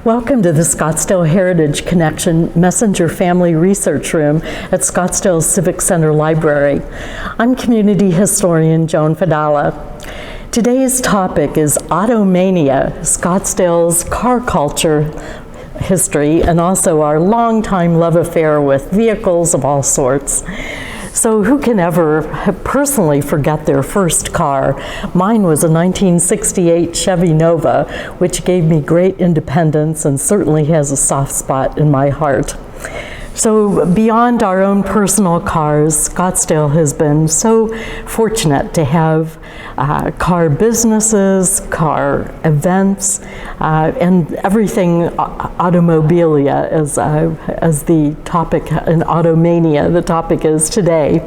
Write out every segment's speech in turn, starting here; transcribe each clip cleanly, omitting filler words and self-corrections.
Welcome to the Scottsdale Heritage Connection Messenger Family Research Room at Scottsdale Civic Center Library. I'm community historian Joan Fudala. Today's topic is Automania, Scottsdale's car culture history, and also our longtime love affair with vehicles of all sorts. So who can ever personally forget their first car? Mine was a 1968 Chevy Nova, which gave me great independence and certainly has a soft spot in my heart. So beyond our own personal cars, Scottsdale has been so fortunate to have car businesses, car events, and everything automobilia as the topic in Automania, the topic is today.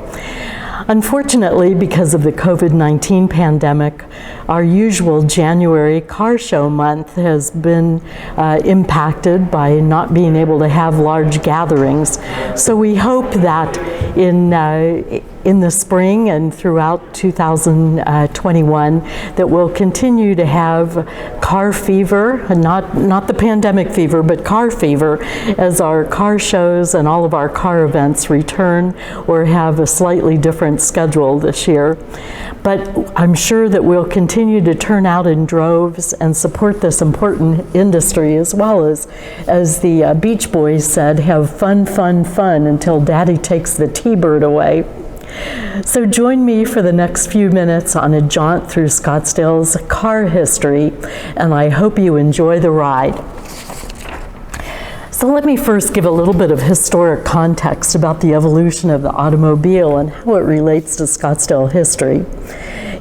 Unfortunately, because of the COVID-19 pandemic, our usual January car show month has been impacted by not being able to have large gatherings. So we hope that in the spring and throughout 2021 that we'll continue to have car fever, not the pandemic fever, but car fever, as our car shows and all of our car events return or have a slightly different schedule this year. But I'm sure that we'll continue to turn out in droves and support this important industry, as well as the Beach Boys said, have fun, fun, fun until Daddy takes the T-bird away. So join me for the next few minutes on a jaunt through Scottsdale's car history, and I hope you enjoy the ride. So let me first give a little bit of historic context about the evolution of the automobile and how it relates to Scottsdale history.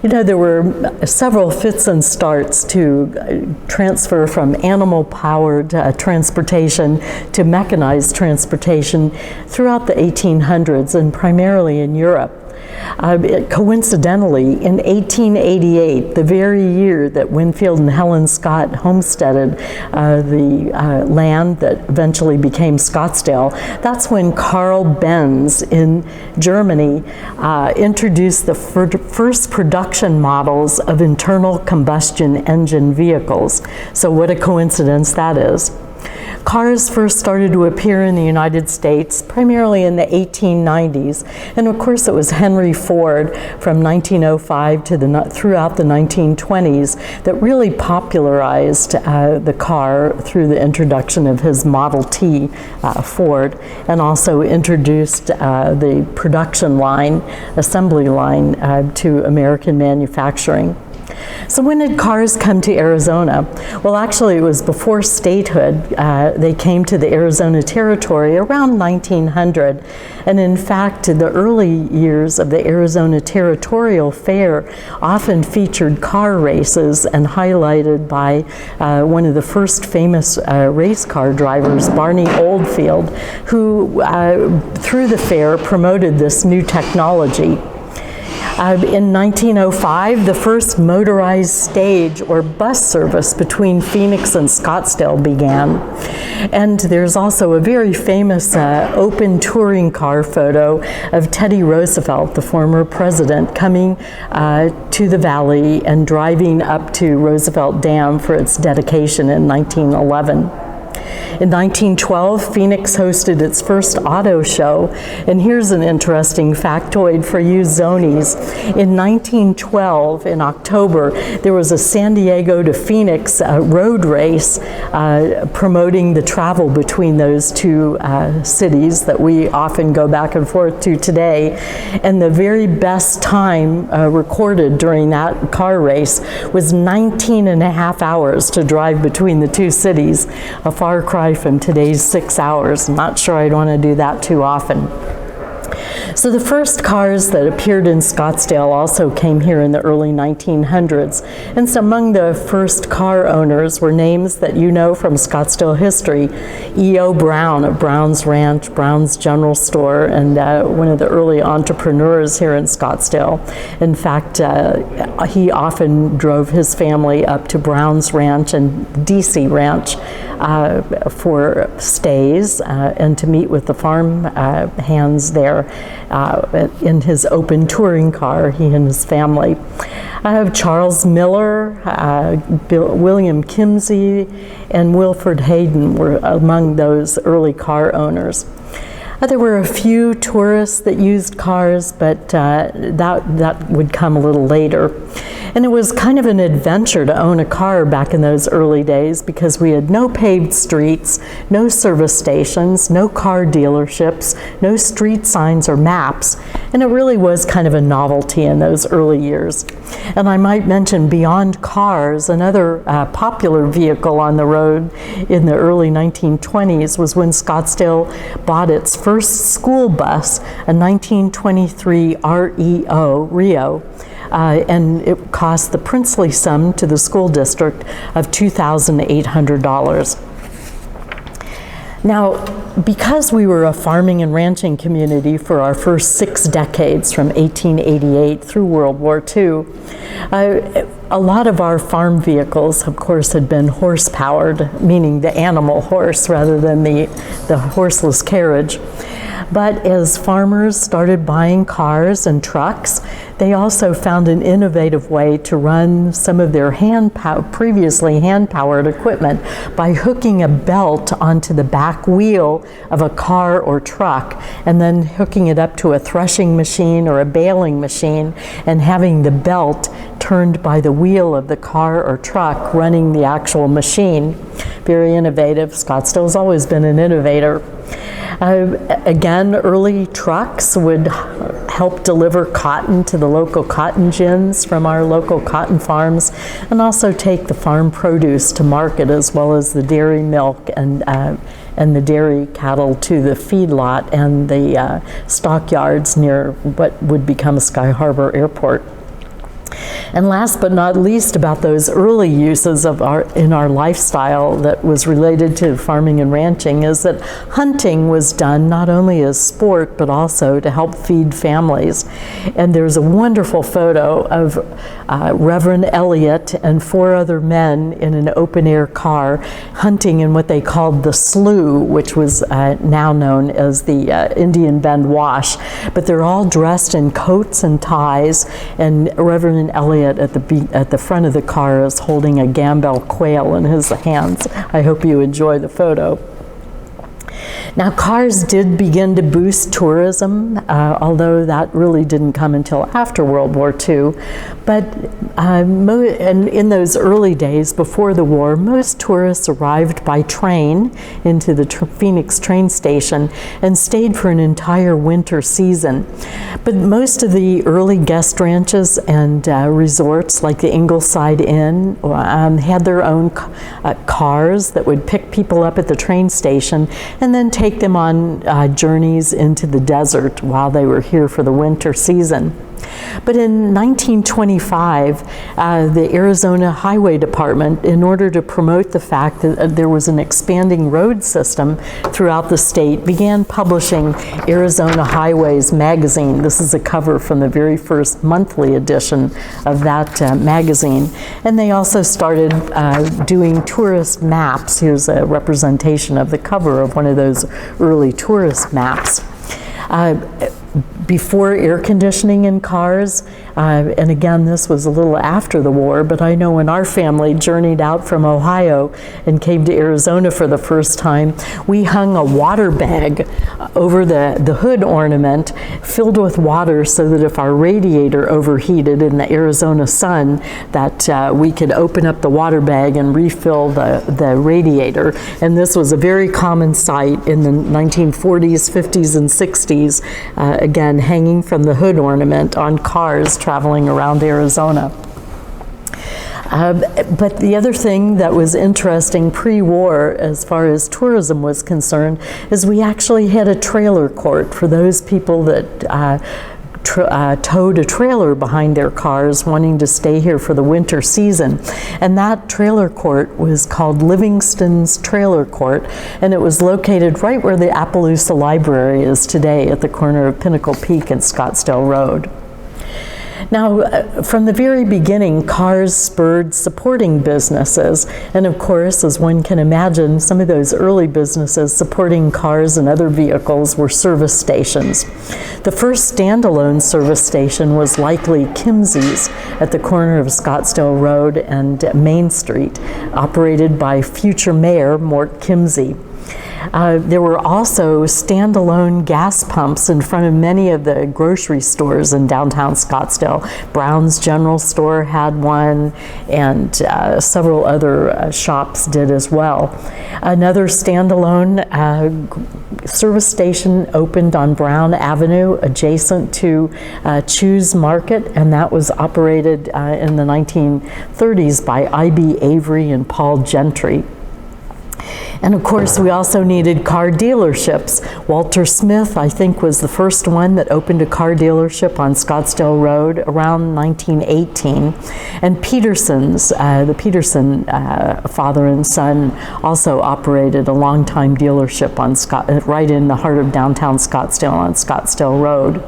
You know, there were several fits and starts to transfer from animal-powered transportation to mechanized transportation throughout the 1800s and primarily in Europe. Coincidentally, in 1888, the very year that Winfield and Helen Scott homesteaded the land that eventually became Scottsdale, that's when Carl Benz in Germany introduced the first production models of internal combustion engine vehicles. So what a coincidence that is. Cars first started to appear in the United States primarily in the 1890s, and of course it was Henry Ford from 1905 to throughout the 1920s that really popularized the car through the introduction of his Model T Ford, and also introduced the production line, assembly line to American manufacturing. So when did cars come to Arizona? Well, actually, it was before statehood. They came to the Arizona Territory around 1900. And in fact, the early years of the Arizona Territorial Fair often featured car races and highlighted by one of the first famous race car drivers, Barney Oldfield, who through the fair promoted this new technology. In 1905, the first motorized stage or bus service between Phoenix and Scottsdale began. And there's also a very famous open touring car photo of Teddy Roosevelt, the former president, coming to the valley and driving up to Roosevelt Dam for its dedication in 1911. In 1912, Phoenix hosted its first auto show, and here's an interesting factoid for you Zonies. In 1912, in October, there was a San Diego to Phoenix road race promoting the travel between those two cities that we often go back and forth to today. And the very best time recorded during that car race was 19 and a half hours to drive between the two cities, a far cry from today's 6 hours. I'm not sure I'd want to do that too often. So the first cars that appeared in Scottsdale also came here in the early 1900s. And so among the first car owners were names that you know from Scottsdale history. E.O. Brown of Brown's Ranch, Brown's General Store, and one of the early entrepreneurs here in Scottsdale. In fact, he often drove his family up to Brown's Ranch and DC Ranch for stays and to meet with the farm hands there in his open touring car, he and his family. I have Charles Miller, William Kimsey, and Wilfred Hayden were among those early car owners. There were a few tourists that used cars, but that would come a little later. And it was kind of an adventure to own a car back in those early days because we had no paved streets, no service stations, no car dealerships, no street signs or maps, and it really was kind of a novelty in those early years. And I might mention, beyond cars, another popular vehicle on the road in the early 1920s was when Scottsdale bought its first school bus, a 1923 Rio, and it cost the princely sum to the school district of $2,800. Now, because we were a farming and ranching community for our first 6 decades, from 1888 through World War II, a lot of our farm vehicles, of course, had been horse-powered, meaning the animal horse rather than the horseless carriage. But as farmers started buying cars and trucks, they also found an innovative way to run some of their previously hand-powered equipment by hooking a belt onto the back wheel of a car or truck and then hooking it up to a threshing machine or a baling machine and having the belt turned by the wheel of the car or truck running the actual machine. Very innovative. Scottsdale's always been an innovator. Again, early trucks would help deliver cotton to the local cotton gins from our local cotton farms, and also take the farm produce to market, as well as the dairy milk and the dairy cattle to the feedlot and the stockyards near what would become Sky Harbor Airport. And last but not least, about those early uses in our lifestyle that was related to farming and ranching, is that hunting was done not only as sport but also to help feed families. And there's a wonderful photo of Reverend Elliott and 4 other men in an open-air car hunting in what they called the slough, which was now known as the Indian Bend Wash. But they're all dressed in coats and ties, and Reverend Elliott at the front of the car is holding a Gambel quail in his hands. I hope you enjoy the photo. Now, cars did begin to boost tourism, although that really didn't come until after World War II. But and in those early days before the war, most tourists arrived by train into the Phoenix train station and stayed for an entire winter season. But most of the early guest ranches and resorts, like the Ingleside Inn, had their own cars that would pick people up at the train station and then take them on journeys into the desert while they were here for the winter season. But in 1925, the Arizona Highway Department, in order to promote the fact that there was an expanding road system throughout the state, began publishing Arizona Highways magazine. This is a cover from the very first monthly edition of that magazine. And they also started doing tourist maps. Here's a representation of the cover of one of those early tourist maps. Before air conditioning in cars, and again, this was a little after the war, but I know when our family journeyed out from Ohio and came to Arizona for the first time, we hung a water bag over the hood ornament filled with water so that if our radiator overheated in the Arizona sun, that we could open up the water bag and refill the radiator. And this was a very common sight in the 1940s, 50s, and 60s, again, hanging from the hood ornament on cars traveling around Arizona. But the other thing that was interesting pre-war, as far as tourism was concerned, is we actually had a trailer court for those people that towed a trailer behind their cars wanting to stay here for the winter season. And that trailer court was called Livingston's Trailer Court, and it was located right where the Appaloosa Library is today at the corner of Pinnacle Peak and Scottsdale Road. Now, from the very beginning, cars spurred supporting businesses. And of course, as one can imagine, some of those early businesses supporting cars and other vehicles were service stations. The first standalone service station was likely Kimsey's at the corner of Scottsdale Road and Main Street, operated by future mayor Mort Kimsey. There were also standalone gas pumps in front of many of the grocery stores in downtown Scottsdale. Brown's General Store had one, and several other shops did as well. Another standalone service station opened on Brown Avenue adjacent to Choose Market, and that was operated in the 1930s by I.B. Avery and Paul Gentry. And of course, we also needed car dealerships. Walter Smith, I think, was the first one that opened a car dealership on Scottsdale Road around 1918. And Peterson's, the Peterson father and son, also operated a long-time dealership on right in the heart of downtown Scottsdale on Scottsdale Road.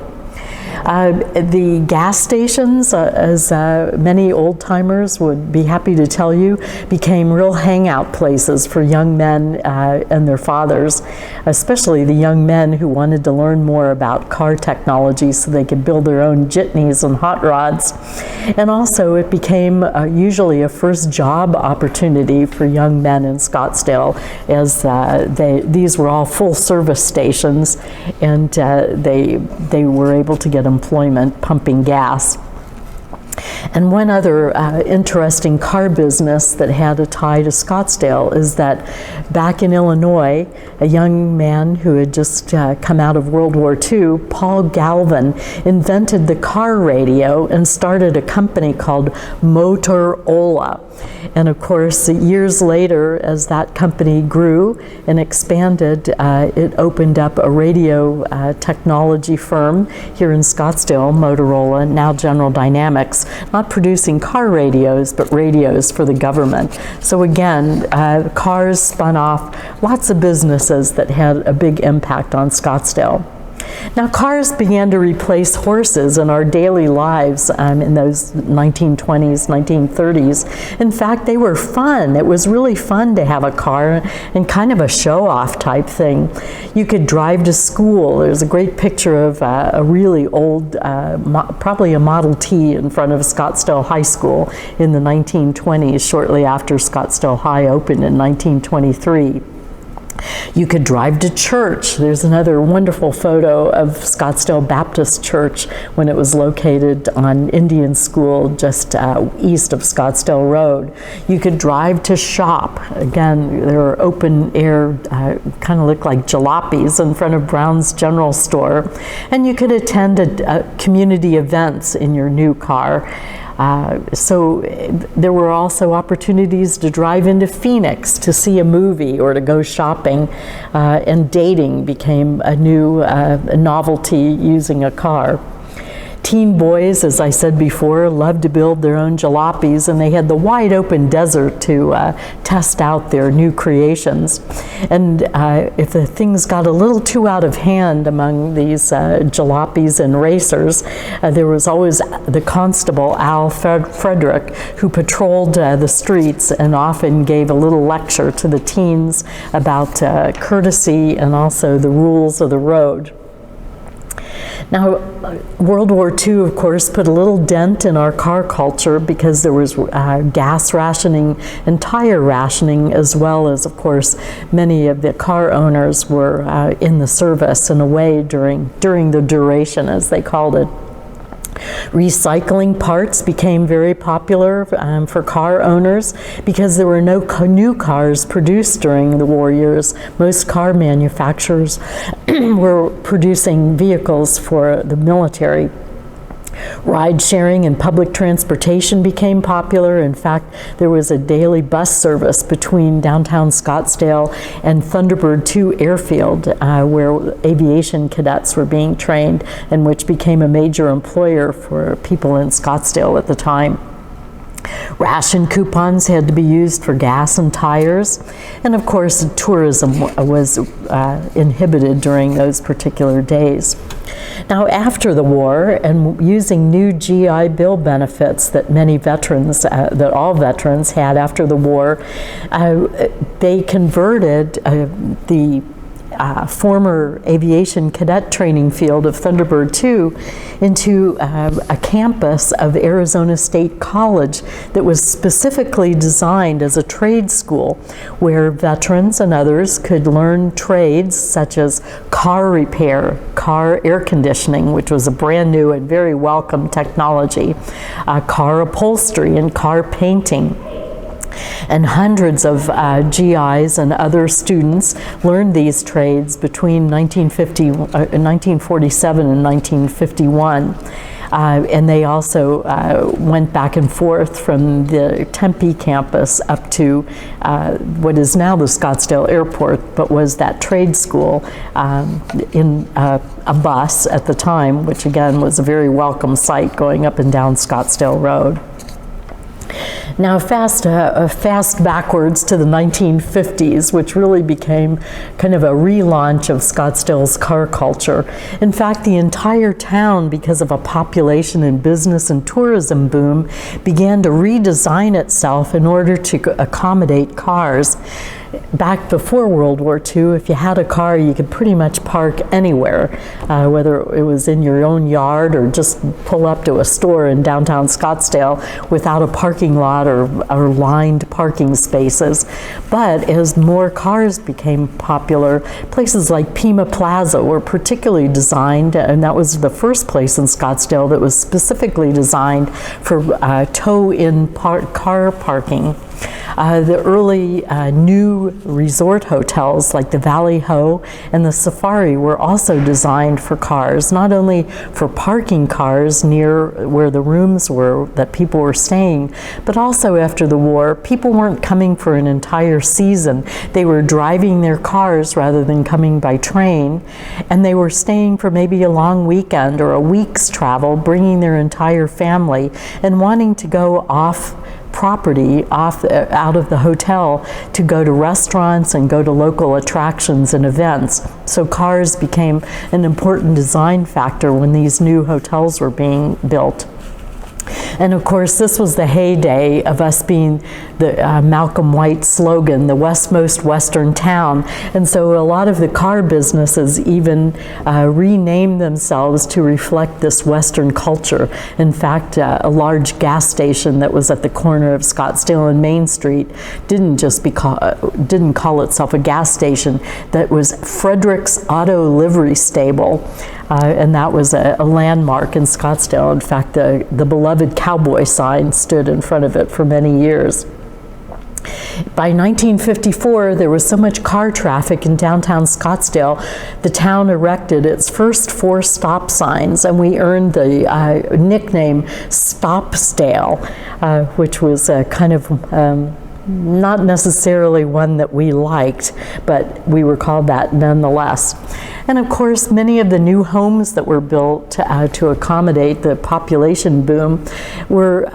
The gas stations, as many old-timers would be happy to tell you, became real hangout places for young men and their fathers, especially the young men who wanted to learn more about car technology so they could build their own jitneys and hot rods. And also it became usually a first job opportunity for young men in Scottsdale, as these were all full service stations, and they were able to get employment pumping gas. And one other interesting car business that had a tie to Scottsdale is that back in Illinois, a young man who had just come out of World War II, Paul Galvin, invented the car radio and started a company called Motorola. And of course, years later, as that company grew and expanded, it opened up a radio technology firm here in Scottsdale, Motorola, now General Dynamics, not producing car radios, but radios for the government. So again, cars spun off lots of businesses that had a big impact on Scottsdale. Now, cars began to replace horses in our daily lives in those 1920s, 1930s. In fact, they were fun. It was really fun to have a car and kind of a show-off type thing. You could drive to school. There's a great picture of a really old, probably a Model T in front of Scottsdale High School in the 1920s, shortly after Scottsdale High opened in 1923. You could drive to church. There's another wonderful photo of Scottsdale Baptist Church when it was located on Indian School just east of Scottsdale Road. You could drive to shop. Again, there were open air, kind of look like jalopies in front of Brown's General Store. And you could attend community events in your new car. So there were also opportunities to drive into Phoenix to see a movie or to go shopping, and dating became a new novelty using a car. Teen boys, as I said before, loved to build their own jalopies, and they had the wide open desert to test out their new creations. And if the things got a little too out of hand among these jalopies and racers, there was always the constable, Al Frederick, who patrolled the streets and often gave a little lecture to the teens about courtesy and also the rules of the road. Now, World War II, of course, put a little dent in our car culture because there was gas rationing and tire rationing, as well as, of course, many of the car owners were in the service and away during the duration, as they called it. Recycling parts became very popular for car owners because there were no new cars produced during the war years. Most car manufacturers were producing vehicles for the military. Ride sharing and public transportation became popular. In fact, there was a daily bus service between downtown Scottsdale and Thunderbird 2 Airfield, where aviation cadets were being trained, and which became a major employer for people in Scottsdale at the time. Ration coupons had to be used for gas and tires, and of course tourism was inhibited during those particular days. Now, after the war, and using new GI Bill benefits that many veterans, that all veterans had after the war, they converted the former aviation cadet training field of Thunderbird 2 into a campus of Arizona State College that was specifically designed as a trade school where veterans and others could learn trades such as car repair, car air conditioning, which was a brand new and very welcome technology, car upholstery and car painting. And hundreds of GIs and other students learned these trades between 1947 and 1951. And they also went back and forth from the Tempe campus up to what is now the Scottsdale Airport, but was that trade school in a bus at the time, which again was a very welcome sight going up and down Scottsdale Road. Now fast backwards to the 1950s, which really became kind of a relaunch of Scottsdale's car culture. In fact, the entire town, because of a population and business and tourism boom, began to redesign itself in order to accommodate cars. Back before World War II, if you had a car, you could pretty much park anywhere, whether it was in your own yard or just pull up to a store in downtown Scottsdale without a parking lot or lined parking spaces. But as more cars became popular, places like Pima Plaza were particularly designed, and that was the first place in Scottsdale that was specifically designed for tow-in car parking. The early new resort hotels like the Valley Ho and the Safari were also designed for cars, not only for parking cars near where the rooms were that people were staying, but also after the war, people weren't coming for an entire season. They were driving their cars rather than coming by train, and they were staying for maybe a long weekend or a week's travel, bringing their entire family and wanting to go off property out of the hotel to go to restaurants and go to local attractions and events. So cars became an important design factor when these new hotels were being built. And of course, this was the heyday of us being the Malcolm White slogan, the westmost western town. And so a lot of the car businesses even renamed themselves to reflect this western culture. In fact, a large gas station that was at the corner of Scottsdale and Main Street didn't call itself a gas station. That was Frederick's Auto Livery Stable. And that was a landmark in Scottsdale. In fact, the beloved cowboy sign stood in front of it for many years. By 1954, there was so much car traffic in downtown Scottsdale, the town erected its first 4 stop signs, and we earned the nickname Stopsdale, which was kind of not necessarily one that we liked, but we were called that nonetheless. And of course, many of the new homes that were built to accommodate the population boom were,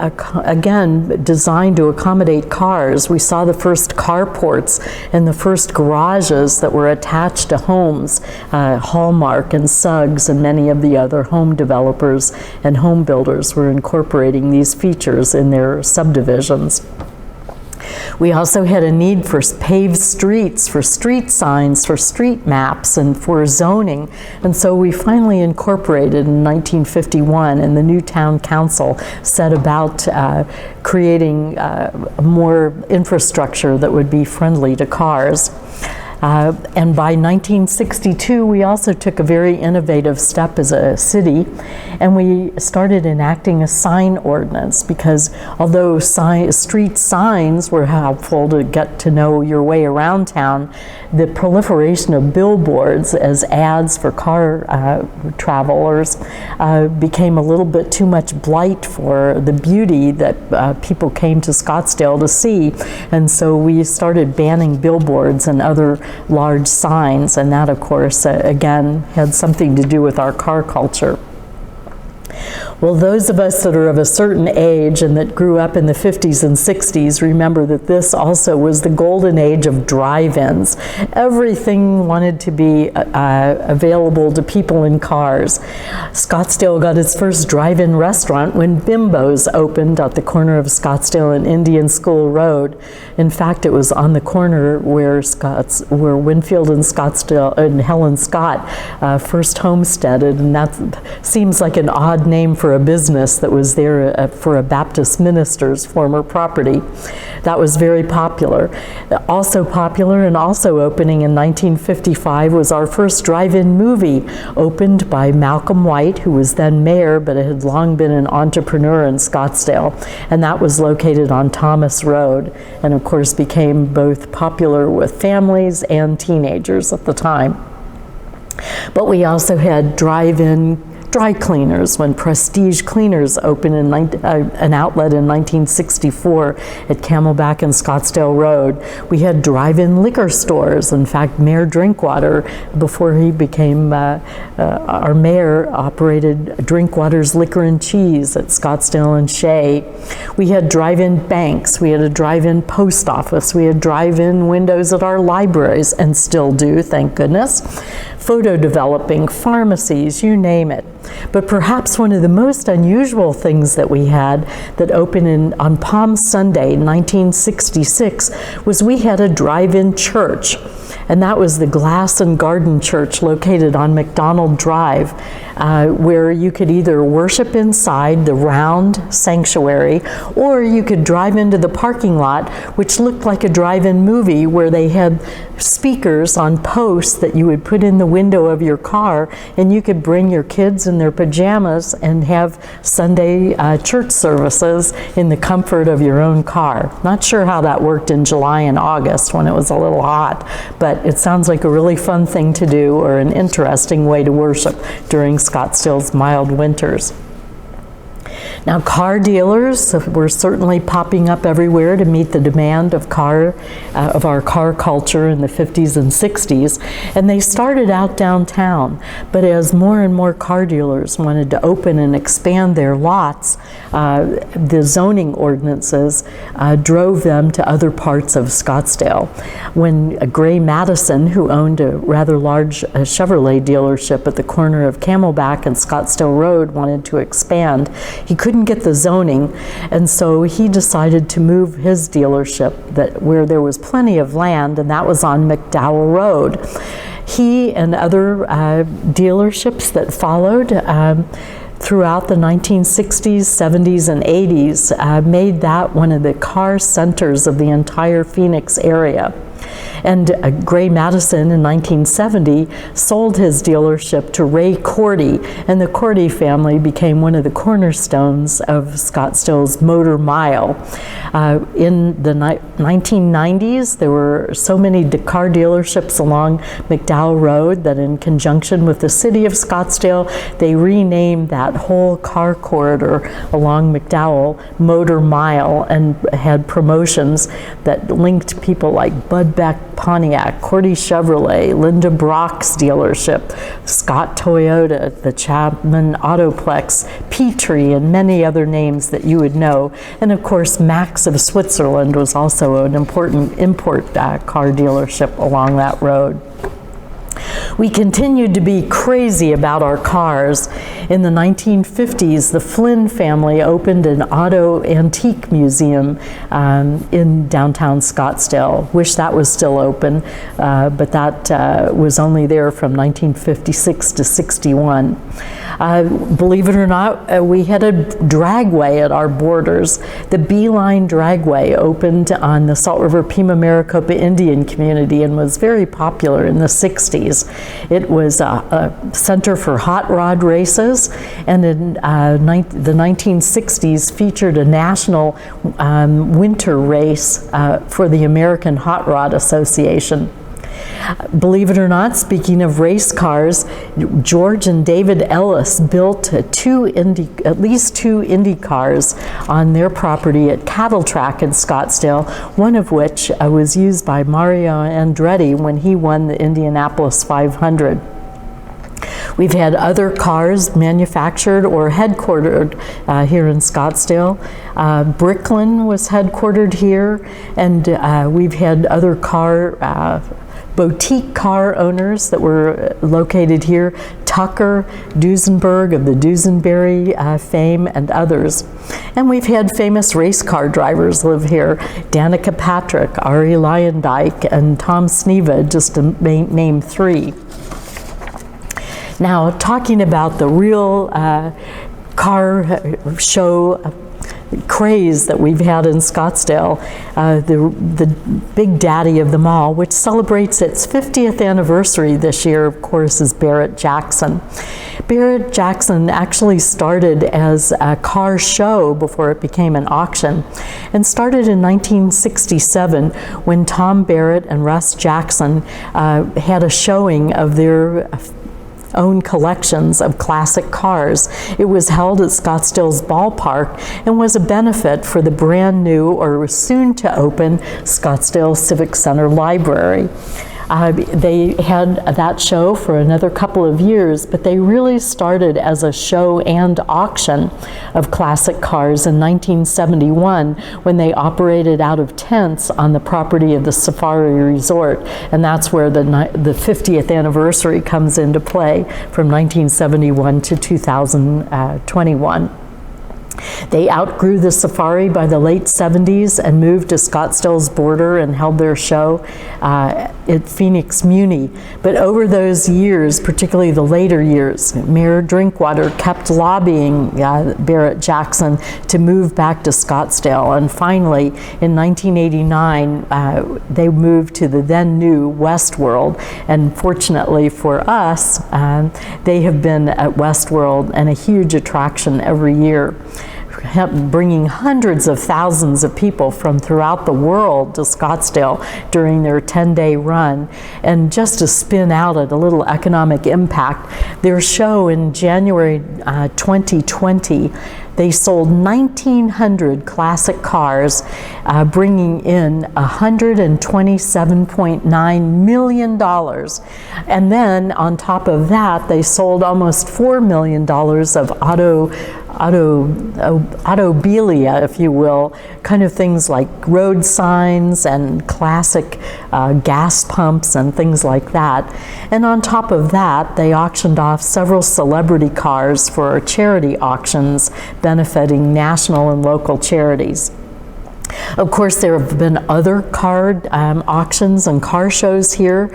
again, designed to accommodate cars. We saw the first carports and the first garages that were attached to homes. Hallmark and Suggs and many of the other home developers and home builders were incorporating these features in their subdivisions. We also had a need for paved streets, for street signs, for street maps, and for zoning. And so we finally incorporated in 1951, and the new town council set about creating more infrastructure that would be friendly to cars. And by 1962, we also took a very innovative step as a city, and we started enacting a sign ordinance, because although street signs were helpful to get to know your way around town, the proliferation of billboards as ads for car travelers became a little bit too much blight for the beauty that people came to Scottsdale to see. And so we started banning billboards and other large signs, and that of course again had something to do with our car culture. Well, those of us that are of a certain age and that grew up in the 50s and 60s remember that this also was the golden age of drive-ins. Everything wanted to be available to people in cars. Scottsdale got its first drive-in restaurant when Bimbo's opened at the corner of Scottsdale and Indian School Road. In fact, it was on the corner where Winfield and Scottsdale and Helen Scott first homesteaded, and that seems like an odd name for a business that was there for a Baptist minister's former property. That was very popular. Also popular and also opening in 1955 was our first drive-in movie, opened by Malcolm White, who was then mayor but had long been an entrepreneur in Scottsdale, and that was located on Thomas Road, and of course became both popular with families and teenagers at the time. But we also had drive-in dry cleaners when Prestige Cleaners opened in an outlet in 1964 at Camelback and Scottsdale Road. We had drive-in liquor stores. In fact, Mayor Drinkwater, before he became our mayor, operated Drinkwater's Liquor and Cheese at Scottsdale and Shea. We had drive-in banks. We had a drive-in post office. We had drive-in windows at our libraries, and still do, thank goodness. Photo developing, pharmacies, you name it. But perhaps one of the most unusual things that we had that opened on Palm Sunday, 1966, was we had a drive-in church. And that was the Glass and Garden Church located on McDonald Drive, where you could either worship inside the round sanctuary, or you could drive into the parking lot, which looked like a drive-in movie, where they had speakers on posts that you would put in the window of your car, and you could bring your kids in their pajamas and have Sunday church services in the comfort of your own car. Not sure how that worked in July and August when it was a little hot, but it sounds like a really fun thing to do, or an interesting way to worship during Scottsdale's mild winters. Now, car dealers were certainly popping up everywhere to meet the demand of our car culture in the 50s and 60s, and they started out downtown. But as more and more car dealers wanted to open and expand their lots, the zoning ordinances drove them to other parts of Scottsdale. When Gray Madison, who owned a rather large Chevrolet dealership at the corner of Camelback and Scottsdale Road, wanted to expand, he couldn't get the zoning, and so he decided to move his dealership where there was plenty of land, and that was on McDowell Road. He and other dealerships that followed throughout the 1960s, 70s, and 80s made that one of the car centers of the entire Phoenix area. And Gray Madison in 1970 sold his dealership to Ray Cordy, and the Cordy family became one of the cornerstones of Scottsdale's Motor Mile. In the 1990s, there were so many car dealerships along McDowell Road that in conjunction with the city of Scottsdale, they renamed that whole car corridor along McDowell Motor Mile, and had promotions that linked people like Bud Beck Pontiac, Cordy Chevrolet, Linda Brock's dealership, Scott Toyota, the Chapman Autoplex, Petrie, and many other names that you would know. And of course, Max of Switzerland was also an important import car dealership along that road. We continued to be crazy about our cars. In the 1950s, the Flynn family opened an auto antique museum in downtown Scottsdale. Wish that was still open, but that was only there from 1956 to 61. Believe it or not, we had a dragway at our borders. The Beeline Dragway opened on the Salt River Pima Maricopa Indian community and was very popular in the 60s. It was a center for hot rod races, and in the 1960s featured a national winter race for the American Hot Rod Association. Believe it or not, speaking of race cars, George and David Ellis built at least two Indy cars on their property at Cattle Track in Scottsdale, one of which was used by Mario Andretti when he won the Indianapolis 500. We've had other cars manufactured or headquartered here in Scottsdale. Bricklin was headquartered here, and we've had other boutique car owners that were located here. Tucker, Duesenberg of the Duesenberry fame, and others. And we've had famous race car drivers live here. Danica Patrick, Ari Lyondike, and Tom Sneva, just to name three. Now, talking about the real car show craze that we've had in Scottsdale, the big daddy of them all, which celebrates its 50th anniversary this year, of course, is Barrett-Jackson. Barrett-Jackson actually started as a car show before it became an auction, and started in 1967 when Tom Barrett and Russ Jackson had a showing of their own collections of classic cars. It was held at Scottsdale's ballpark and was a benefit for the brand new, or soon to open, Scottsdale Civic Center Library. They had that show for another couple of years, but they really started as a show and auction of classic cars in 1971 when they operated out of tents on the property of the Safari Resort, and that's where the 50th anniversary comes into play, from 1971 to 2021. They outgrew the Safari by the late 70s and moved to Scottsdale's border and held their show at Phoenix Muni. But over those years, particularly the later years, Mayor Drinkwater kept lobbying Barrett-Jackson to move back to Scottsdale. And finally, in 1989, they moved to the then new Westworld. And fortunately for us, they have been at Westworld and a huge attraction every year, bringing hundreds of thousands of people from throughout the world to Scottsdale during their 10-day run. And just to spin out at a little economic impact, their show in January 2020, they sold 1,900 classic cars, bringing in $127.9 million. And then on top of that, they sold almost $4 million of autobilia, if you will, kind of things like road signs and classic gas pumps and things like that. And on top of that, they auctioned off several celebrity cars for charity auctions benefiting national and local charities. Of course, there have been other car auctions and car shows here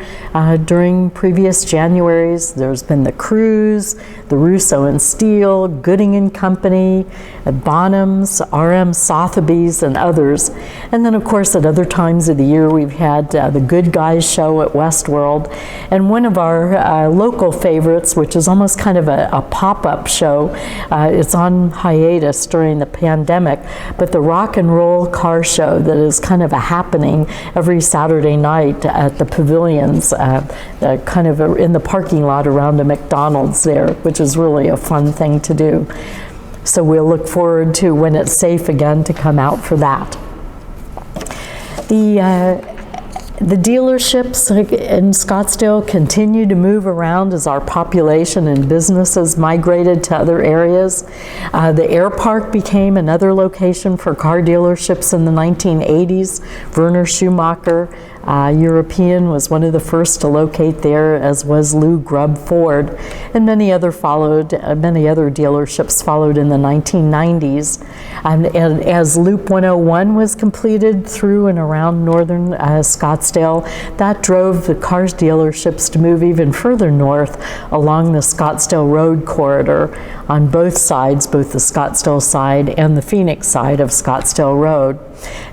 during previous Januaries. There's been the Cruise, the Russo and Steele, Gooding and Company, Bonhams, RM Sotheby's, and others. And then, of course, at other times of the year, we've had the Good Guys show at Westworld. And one of our local favorites, which is almost kind of a pop-up show, it's on hiatus during the pandemic, but the Rock and Roll Car Show that is kind of a happening every Saturday night at the pavilions, kind of in the parking lot around a McDonald's there, which is really a fun thing to do. So we'll look forward to, when it's safe again, to come out for that. The dealerships in Scottsdale continue to move around as our population and businesses migrated to other areas. The Air Park became another location for car dealerships in the 1980s. Werner Schumacher, European, was one of the first to locate there, as was Lou Grubb Ford, and many other dealerships followed in the 1990s. And as Loop 101 was completed through and around northern Scottsdale, that drove the car dealerships to move even further north along the Scottsdale Road corridor on both sides, both the Scottsdale side and the Phoenix side of Scottsdale Road.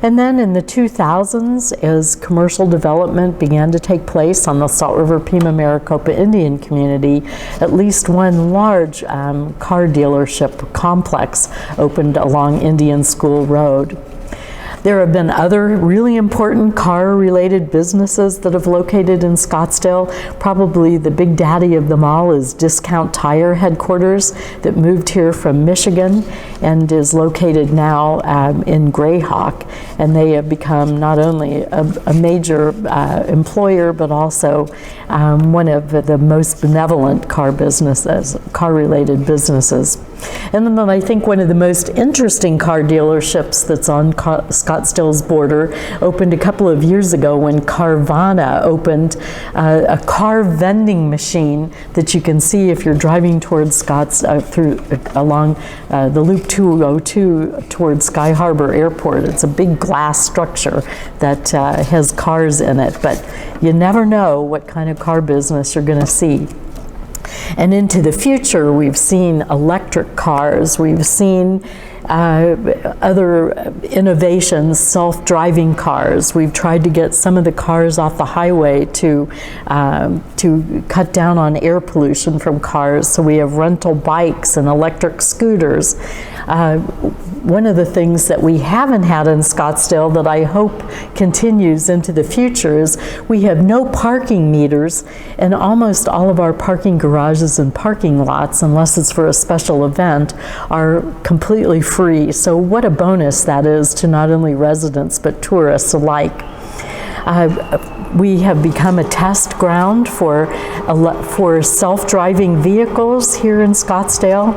And then in the 2000s, as commercial development began to take place on the Salt River Pima Maricopa Indian community, at least one large car dealership complex opened along Indian School Road. There have been other really important car-related businesses that have located in Scottsdale. Probably the big daddy of them all is Discount Tire headquarters that moved here from Michigan and is located now in Greyhawk. And they have become not only a major employer, but also one of the most benevolent car-related businesses. And then I think one of the most interesting car dealerships that's on Scottsdale's border opened a couple of years ago when Carvana opened a car vending machine that you can see if you're driving towards along the Loop 202 towards Sky Harbor Airport. It's a big glass structure that has cars in it, but you never know what kind of car business you're going to see. And into the future, we've seen electric cars, we've seen other innovations, self-driving cars. We've tried to get some of the cars off the highway to cut down on air pollution from cars. So we have rental bikes and electric scooters. One of the things that we haven't had in Scottsdale that I hope continues into the future is we have no parking meters, and almost all of our parking garages and parking lots, unless it's for a special event, are completely free. So what a bonus that is to not only residents but tourists alike. We have become a test ground for self-driving vehicles here in Scottsdale.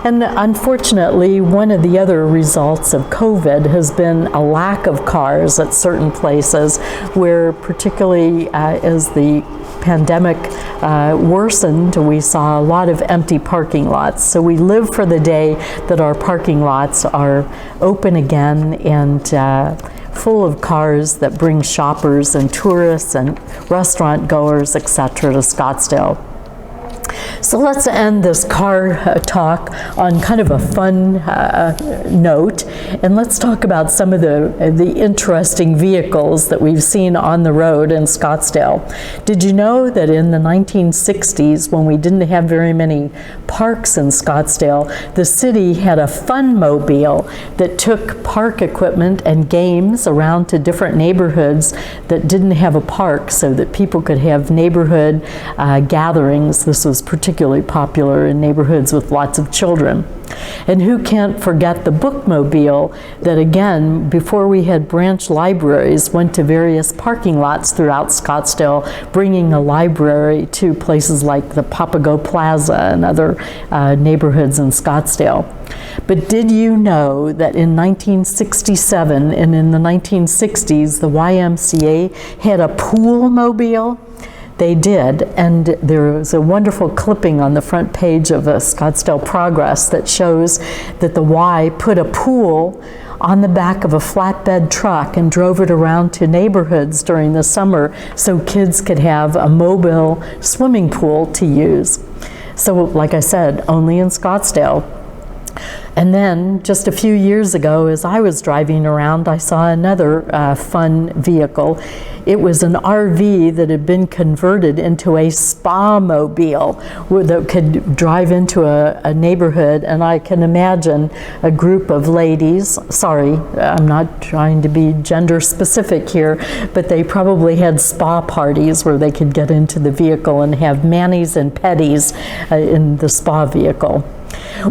And unfortunately, one of the other results of COVID has been a lack of cars at certain places where, particularly as the pandemic worsened, we saw a lot of empty parking lots. So we live for the day that our parking lots are open again and full of cars that bring shoppers and tourists and restaurant goers, etc., to Scottsdale. So let's end this car talk on kind of a fun note, and let's talk about some of the interesting vehicles that we've seen on the road in Scottsdale. Did you know that in the 1960s, when we didn't have very many parks in Scottsdale, the city had a fun-mobile that took park equipment and games around to different neighborhoods that didn't have a park, so that people could have neighborhood gatherings. This was particularly popular in neighborhoods with lots of children. And who can't forget the bookmobile that, again, before we had branch libraries, went to various parking lots throughout Scottsdale, bringing a library to places like the Papago Plaza and other neighborhoods in Scottsdale. But did you know that in 1967 and in the 1960s, the YMCA had a pool mobile? They did, and there was a wonderful clipping on the front page of Scottsdale Progress that shows that the Y put a pool on the back of a flatbed truck and drove it around to neighborhoods during the summer so kids could have a mobile swimming pool to use. So, like I said, only in Scottsdale. And then, just a few years ago, as I was driving around, I saw another fun vehicle. It was an RV that had been converted into a spa-mobile that could drive into a neighborhood, and I can imagine a group of ladies, sorry, I'm not trying to be gender specific here, but they probably had spa parties where they could get into the vehicle and have manis and pedis in the spa vehicle.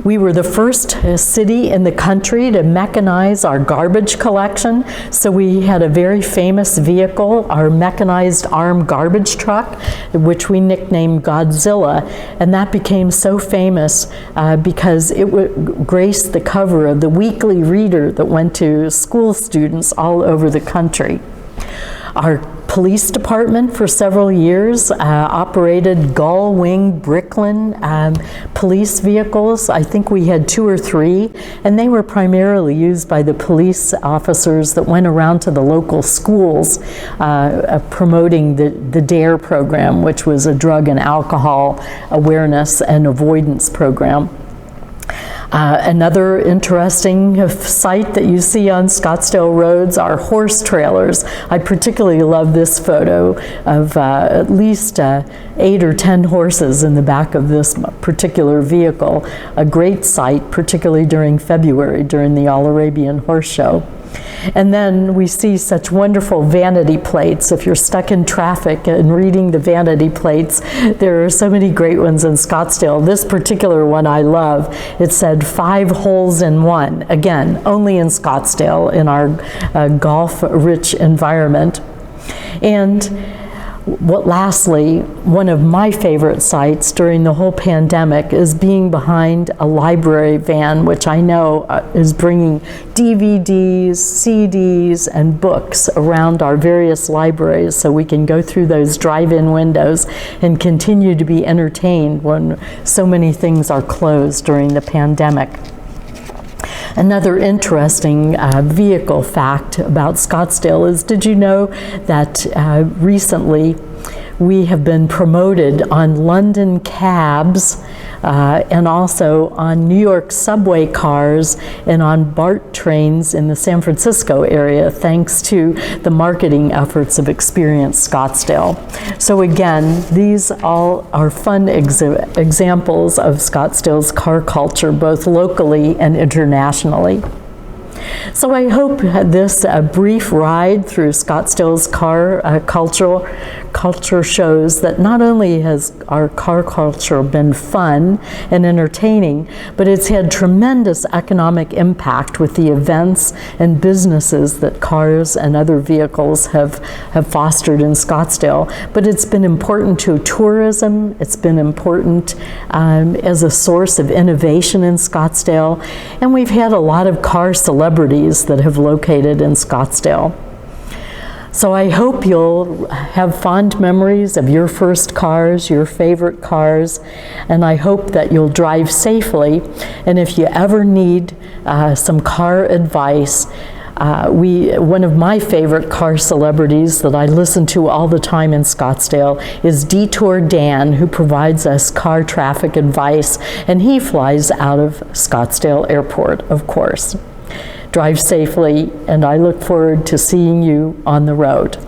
We were the first city in the country to mechanize our garbage collection, so we had a very famous vehicle, our mechanized arm garbage truck, which we nicknamed Godzilla, and that became so famous because it graced the cover of the weekly reader that went to school students all over the country. Our police department for several years operated gull-wing Bricklin police vehicles. I think we had 2 or 3, and they were primarily used by the police officers that went around to the local schools promoting the DARE program, which was a drug and alcohol awareness and avoidance program. Another interesting sight that you see on Scottsdale roads are horse trailers. I particularly love this photo of at least 8 or 10 horses in the back of this particular vehicle. A great sight, particularly during February, during the All Arabian Horse Show. And then we see such wonderful vanity plates. If you're stuck in traffic and reading the vanity plates, there are so many great ones in Scottsdale. This particular one I love. It said 5 holes in 1. Again, only in Scottsdale, in our golf-rich environment. And lastly, one of my favorite sights during the whole pandemic is being behind a library van, which I know is bringing DVDs, CDs, and books around our various libraries so we can go through those drive-in windows and continue to be entertained when so many things are closed during the pandemic. Another interesting vehicle fact about Scottsdale is, did you know that recently we have been promoted on London cabs and also on New York subway cars and on BART trains in the San Francisco area, thanks to the marketing efforts of Experience Scottsdale. So again, these all are fun examples of Scottsdale's car culture, both locally and internationally. So I hope this brief ride through Scottsdale's car culture shows that not only has our car culture been fun and entertaining, but it's had tremendous economic impact with the events and businesses that cars and other vehicles have fostered in Scottsdale. But it's been important to tourism, it's been important as a source of innovation in Scottsdale, and we've had a lot of car celebrities that have located in Scottsdale. So I hope you'll have fond memories of your first cars, your favorite cars, and I hope that you'll drive safely. And if you ever need some car advice, one of my favorite car celebrities that I listen to all the time in Scottsdale is Detour Dan, who provides us car traffic advice, and he flies out of Scottsdale Airport, of course. Drive safely, and I look forward to seeing you on the road.